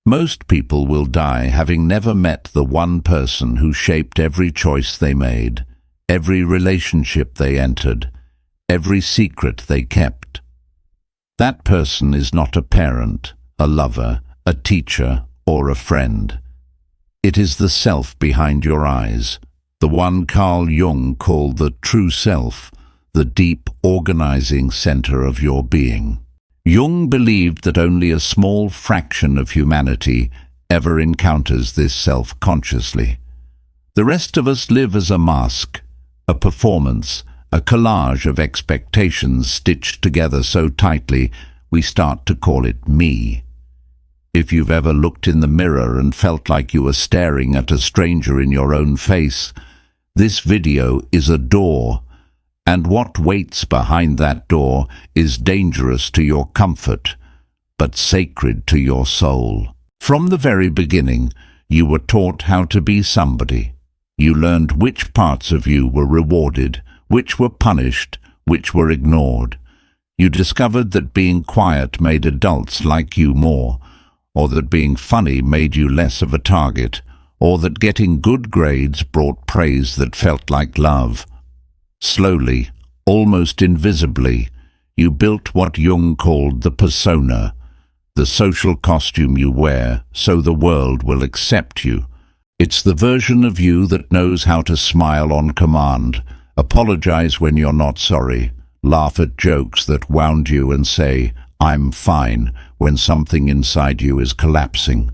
Most people will die having never met the one person who shaped every choice they made, every relationship they entered, every secret they kept. That person is not a parent, a lover, a teacher, or a friend. It is the self behind your eyes, the one Carl Jung called the true self, the deep, organizing center of your being. Jung believed that only a small fraction of humanity ever encounters this self consciously. The rest of us live as a mask, a performance, a collage of expectations stitched together so tightly we start to call it me. If you've ever looked in the mirror and felt like you were staring at a stranger in your own face, this video is a door, and what waits behind that door is dangerous to your comfort, but sacred to your soul. From the very beginning, you were taught how to be somebody. You learned which parts of you were rewarded, which were punished, which were ignored. You discovered that being quiet made adults like you more, or that being funny made you less of a target, or that getting good grades brought praise that felt like love. Slowly, almost invisibly, you built what Jung called the persona, the social costume you wear so the world will accept you. It's the version of you that knows how to smile on command, apologize when you're not sorry, laugh at jokes that wound you and say, "I'm fine," when something inside you is collapsing.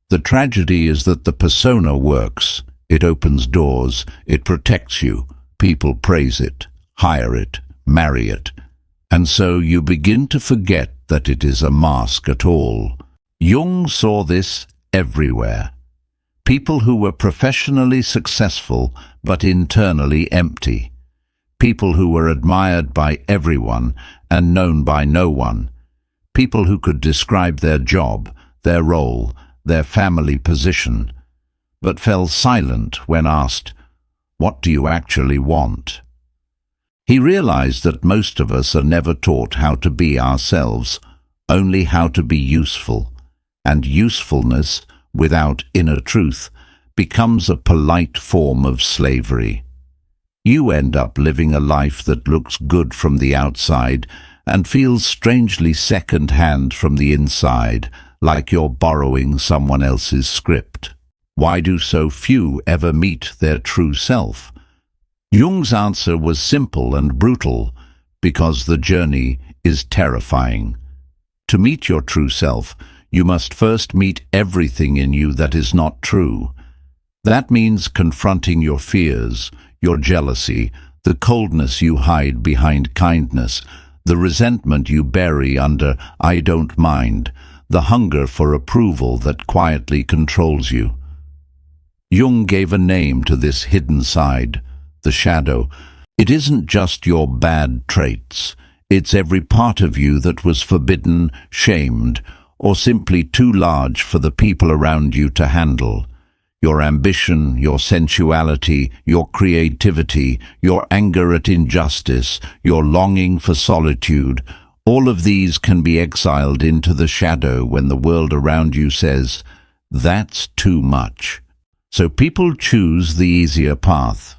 The tragedy is that the persona works. It opens doors, it protects you. People praise it, hire it, marry it. And so you begin to forget that it is a mask at all. Jung saw this everywhere. People who were professionally successful but internally empty. People who were admired by everyone and known by no one. People who could describe their job, their role, their family position, but fell silent when asked, "What do you actually want?" He realized that most of us are never taught how to be ourselves, only how to be useful, and usefulness without inner truth becomes a polite form of slavery. You end up living a life that looks good from the outside and feels strangely second-hand from the inside, like you're borrowing someone else's script. Why do so few ever meet their true self? Jung's answer was simple and brutal, because the journey is terrifying. To meet your true self, you must first meet everything in you that is not true. That means confronting your fears, your jealousy, the coldness you hide behind kindness, the resentment you bury under "I don't mind," the hunger for approval that quietly controls you. Jung gave a name to this hidden side, the shadow. It isn't just your bad traits. It's every part of you that was forbidden, shamed, or simply too large for the people around you to handle. Your ambition, your sensuality, your creativity, your anger at injustice, your longing for solitude, all of these can be exiled into the shadow when the world around you says, "That's too much." So people choose the easier path.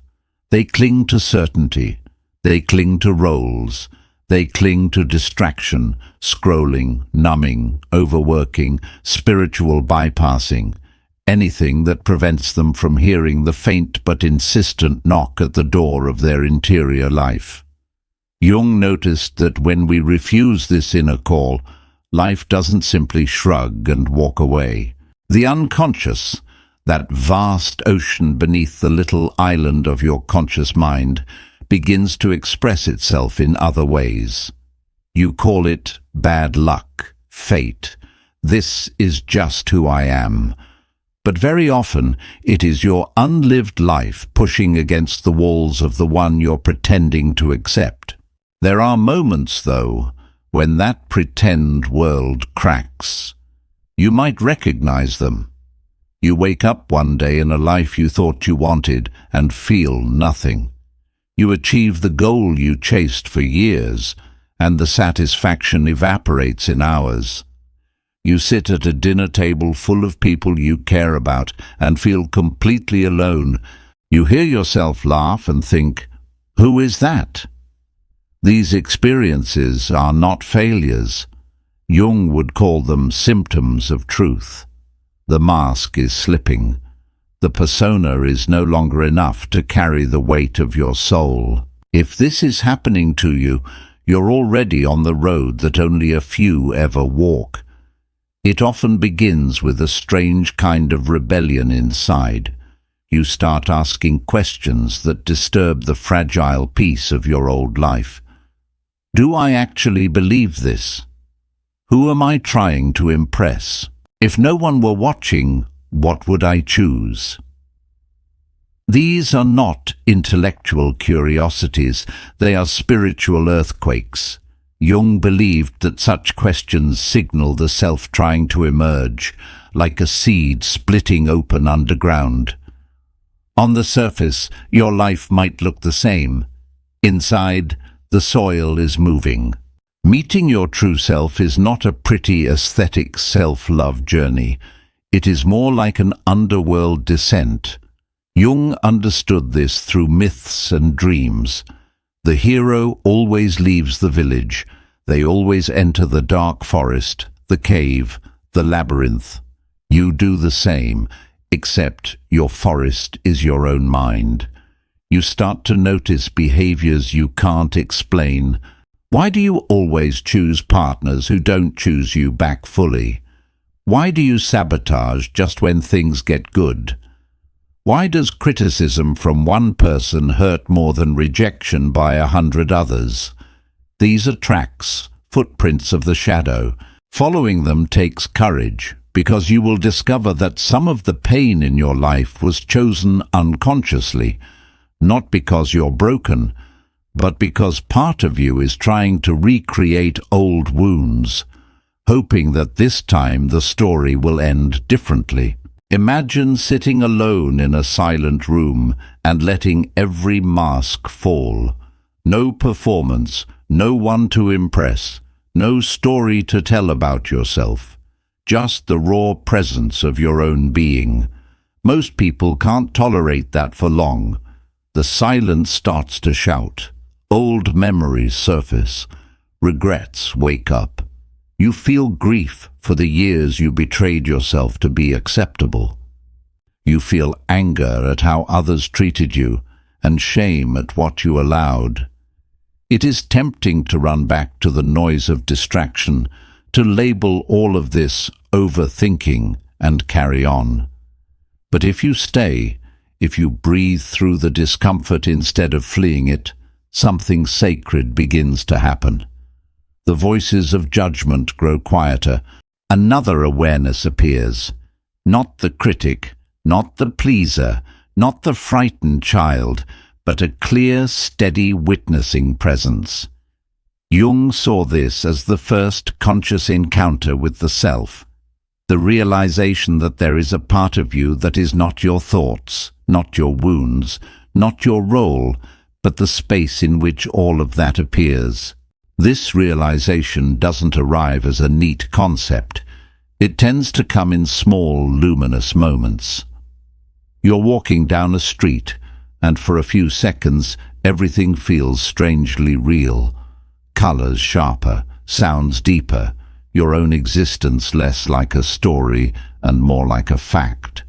They cling to certainty. They cling to roles. They cling to distraction, scrolling, numbing, overworking, spiritual bypassing, anything that prevents them from hearing the faint but insistent knock at the door of their interior life. Jung noticed that when we refuse this inner call, life doesn't simply shrug and walk away. The unconscious, that vast ocean beneath the little island of your conscious mind, begins to express itself in other ways. You call it bad luck, fate. This is just who I am. But very often it is your unlived life pushing against the walls of the one you're pretending to accept. There are moments, though, when that pretend world cracks. You might recognize them. You wake up one day in a life you thought you wanted and feel nothing. You achieve the goal you chased for years, and the satisfaction evaporates in hours. You sit at a dinner table full of people you care about and feel completely alone. You hear yourself laugh and think, "Who is that?" These experiences are not failures. Jung would call them symptoms of truth. The mask is slipping. The persona is no longer enough to carry the weight of your soul. If this is happening to you, you're already on the road that only a few ever walk. It often begins with a strange kind of rebellion inside. You start asking questions that disturb the fragile peace of your old life. Do I actually believe this? Who am I trying to impress? If no one were watching, what would I choose? These are not intellectual curiosities, they are spiritual earthquakes. Jung believed that such questions signal the self trying to emerge, like a seed splitting open underground. On the surface, your life might look the same. Inside, the soil is moving. Meeting your true self is not a pretty aesthetic self-love journey. It is more like an underworld descent. Jung understood this through myths and dreams. The hero always leaves the village. They always enter the dark forest, the cave, the labyrinth. You do the same, except your forest is your own mind. You start to notice behaviors you can't explain. Why do you always choose partners who don't choose you back fully? Why do you sabotage just when things get good? Why does criticism from one person hurt more than rejection by 100 others? These are tracks, footprints of the shadow. Following them takes courage, because you will discover that some of the pain in your life was chosen unconsciously, not because you're broken, but because part of you is trying to recreate old wounds, hoping that this time the story will end differently. Imagine sitting alone in a silent room and letting every mask fall. No performance, no one to impress, no story to tell about yourself. Just the raw presence of your own being. Most people can't tolerate that for long. The silence starts to shout. Old memories surface. Regrets wake up. You feel grief for the years you betrayed yourself to be acceptable. You feel anger at how others treated you and shame at what you allowed. It is tempting to run back to the noise of distraction, to label all of this overthinking and carry on. But if you stay, if you breathe through the discomfort instead of fleeing it, something sacred begins to happen. The voices of judgment grow quieter. Another awareness appears. Not the critic, not the pleaser, not the frightened child, but a clear, steady witnessing presence. Jung saw this as the first conscious encounter with the self, the realization that there is a part of you that is not your thoughts, not your wounds, not your role, but the space in which all of that appears. This realization doesn't arrive as a neat concept. It tends to come in small, luminous moments. You're walking down a street, and for a few seconds, everything feels strangely real. Colors sharper, sounds deeper, your own existence less like a story and more like a fact.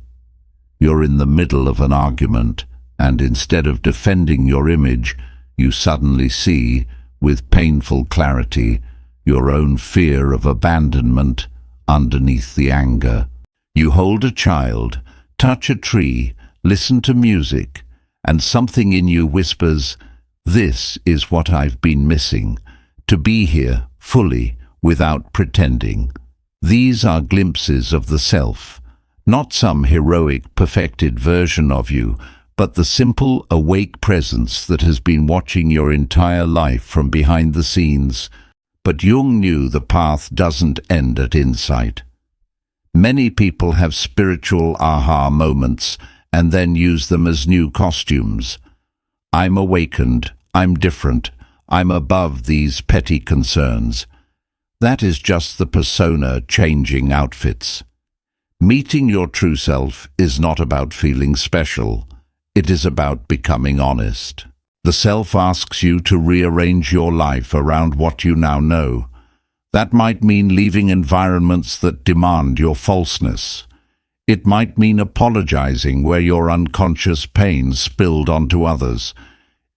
You're in the middle of an argument, and instead of defending your image, you suddenly see, with painful clarity, your own fear of abandonment underneath the anger. You hold a child, touch a tree, listen to music, and something in you whispers, "This is what I've been missing, to be here fully without pretending." These are glimpses of the self, not some heroic, perfected version of you, but the simple, awake presence that has been watching your entire life from behind the scenes. But Jung knew the path doesn't end at insight. Many people have spiritual aha moments and then use them as new costumes. I'm awakened, I'm different, I'm above these petty concerns. That is just the persona changing outfits. Meeting your true self is not about feeling special. It is about becoming honest. The self asks you to rearrange your life around what you now know. That might mean leaving environments that demand your falseness. It might mean apologizing where your unconscious pain spilled onto others.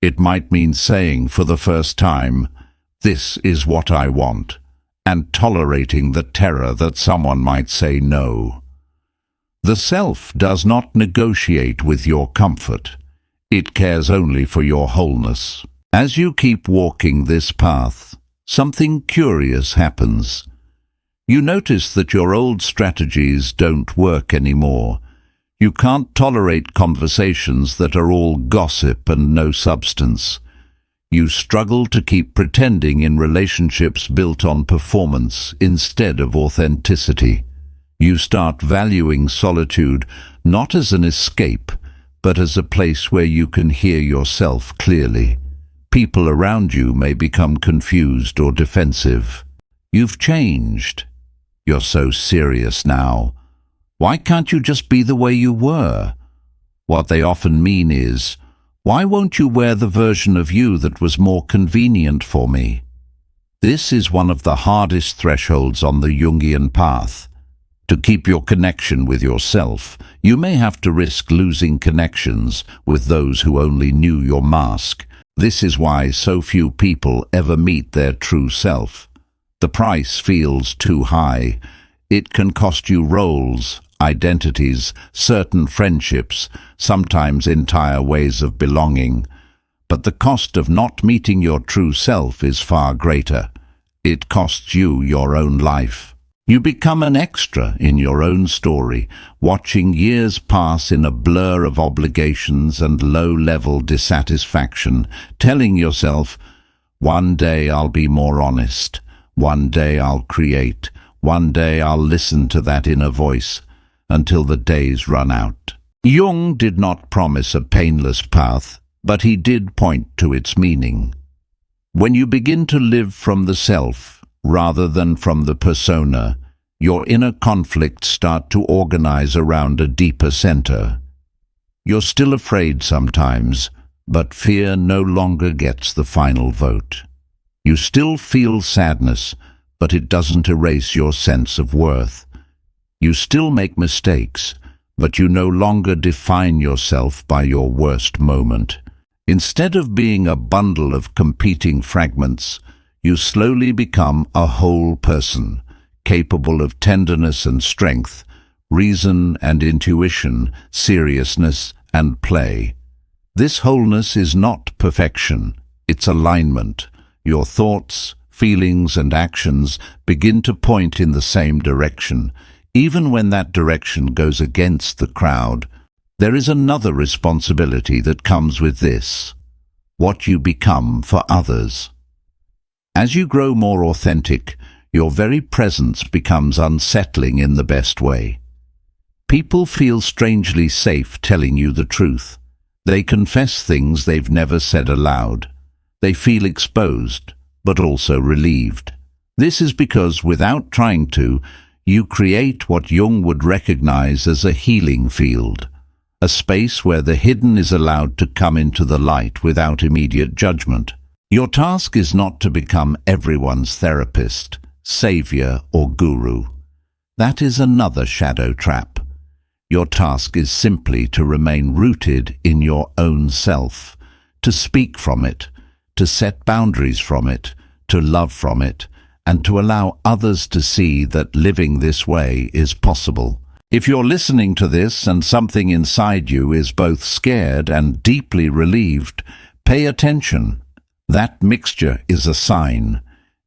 It might mean saying for the first time, "This is what I want," and tolerating the terror that someone might say no. The self does not negotiate with your comfort. It cares only for your wholeness. As you keep walking this path, something curious happens. You notice that your old strategies don't work anymore. You can't tolerate conversations that are all gossip and no substance. You struggle to keep pretending in relationships built on performance instead of authenticity. You start valuing solitude not as an escape, but as a place where you can hear yourself clearly. People around you may become confused or defensive. You've changed. You're so serious now. Why can't you just be the way you were? What they often mean is, why won't you wear the version of you that was more convenient for me? This is one of the hardest thresholds on the Jungian path. To keep your connection with yourself, you may have to risk losing connections with those who only knew your mask. This is why so few people ever meet their true self. The price feels too high. It can cost you roles, identities, certain friendships, sometimes entire ways of belonging. But the cost of not meeting your true self is far greater. It costs you your own life. You become an extra in your own story, watching years pass in a blur of obligations and low-level dissatisfaction, telling yourself, "One day I'll be more honest. One day I'll create. One day I'll listen to that inner voice," until the days run out. Jung did not promise a painless path, but he did point to its meaning. When you begin to live from the self, rather than from the persona, your inner conflicts start to organize around a deeper center. You're still afraid sometimes, but fear no longer gets the final vote. You still feel sadness, but it doesn't erase your sense of worth. You still make mistakes, but you no longer define yourself by your worst moment. Instead of being a bundle of competing fragments, you slowly become a whole person, capable of tenderness and strength, reason and intuition, seriousness and play. This wholeness is not perfection, it's alignment. Your thoughts, feelings and actions begin to point in the same direction. Even when that direction goes against the crowd, there is another responsibility that comes with this: what you become for others. As you grow more authentic, your very presence becomes unsettling in the best way. People feel strangely safe telling you the truth. They confess things they've never said aloud. They feel exposed, but also relieved. This is because, without trying to, you create what Jung would recognize as a healing field, a space where the hidden is allowed to come into the light without immediate judgment. Your task is not to become everyone's therapist, savior, or guru. That is another shadow trap. Your task is simply to remain rooted in your own self, to speak from it, to set boundaries from it, to love from it, and to allow others to see that living this way is possible. If you're listening to this and something inside you is both scared and deeply relieved, pay attention. That mixture is a sign.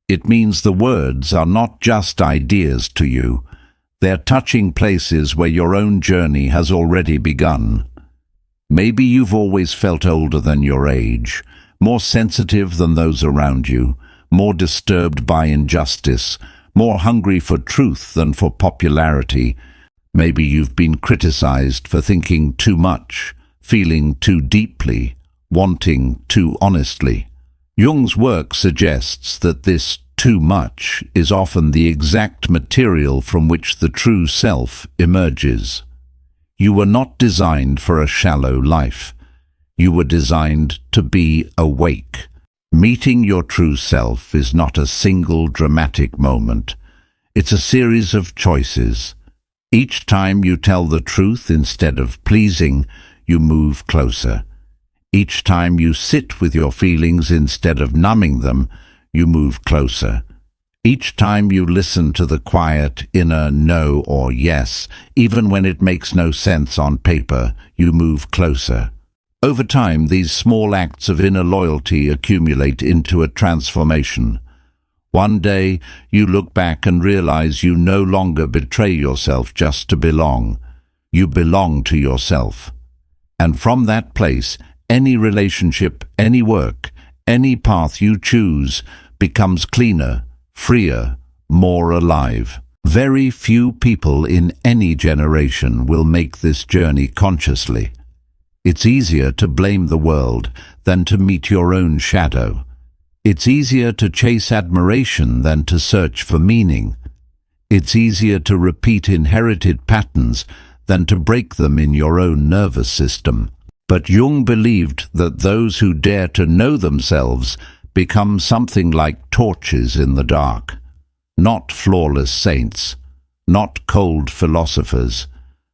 It means the words are not just ideas to you. They're touching places where your own journey has already begun. Maybe you've always felt older than your age, more sensitive than those around you, more disturbed by injustice, more hungry for truth than for popularity. Maybe you've been criticized for thinking too much, feeling too deeply, wanting too honestly. Jung's work suggests that this too much is often the exact material from which the true self emerges. You were not designed for a shallow life. You were designed to be awake. Meeting your true self is not a single dramatic moment. It's a series of choices. Each time you tell the truth instead of pleasing, you move closer. Each time you sit with your feelings instead of numbing them, you move closer. Each time you listen to the quiet inner no or yes, even when it makes no sense on paper, you move closer. Over time, these small acts of inner loyalty accumulate into a transformation. One day, you look back and realize you no longer betray yourself just to belong. You belong to yourself. And from that place, any relationship, any work, any path you choose becomes cleaner, freer, more alive. Very few people in any generation will make this journey consciously. It's easier to blame the world than to meet your own shadow. It's easier to chase admiration than to search for meaning. It's easier to repeat inherited patterns than to break them in your own nervous system. But Jung believed that those who dare to know themselves become something like torches in the dark. Not flawless saints, not cold philosophers,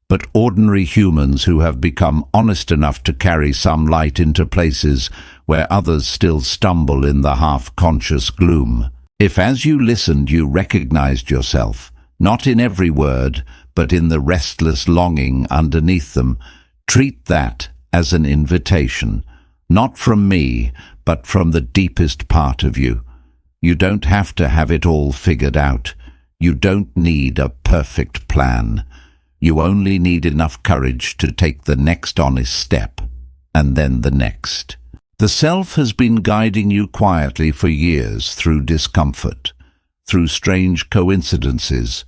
but ordinary humans who have become honest enough to carry some light into places where others still stumble in the half-conscious gloom. If as you listened you recognized yourself, not in every word, but in the restless longing underneath them, treat that as an invitation, not from me, but from the deepest part of you. You don't have to have it all figured out. You don't need a perfect plan. You only need enough courage to take the next honest step, and then the next. The self has been guiding you quietly for years through discomfort, through strange coincidences,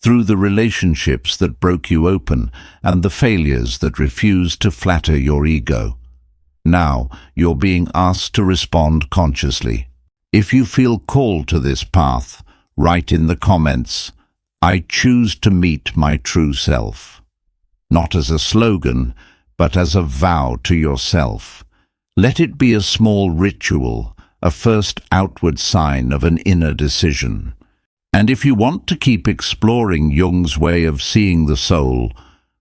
through the relationships that broke you open and the failures that refused to flatter your ego. Now you're being asked to respond consciously. If you feel called to this path, write in the comments, "I choose to meet my true self." Not as a slogan, but as a vow to yourself. Let it be a small ritual, a first outward sign of an inner decision. And if you want to keep exploring Jung's way of seeing the soul,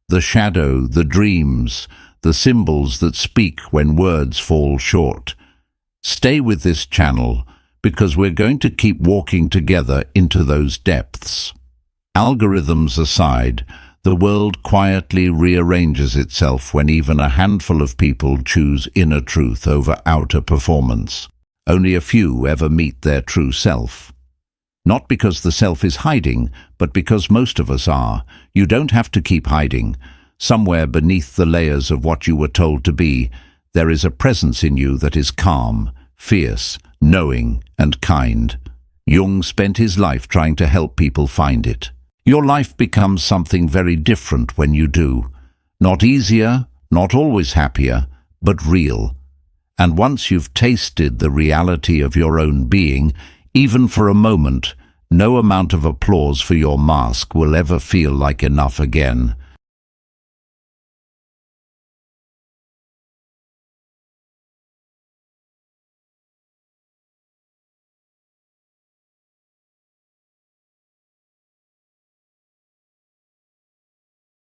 the shadow, the dreams, the symbols that speak when words fall short, stay with this channel because we're going to keep walking together into those depths. Algorithms aside, the world quietly rearranges itself when even a handful of people choose inner truth over outer performance. Only a few ever meet their true self. Not because the self is hiding, but because most of us are. You don't have to keep hiding. Somewhere beneath the layers of what you were told to be, there is a presence in you that is calm, fierce, knowing, and kind. Jung spent his life trying to help people find it. Your life becomes something very different when you do. Not easier, not always happier, but real. And once you've tasted the reality of your own being, even for a moment, no amount of applause for your mask will ever feel like enough again.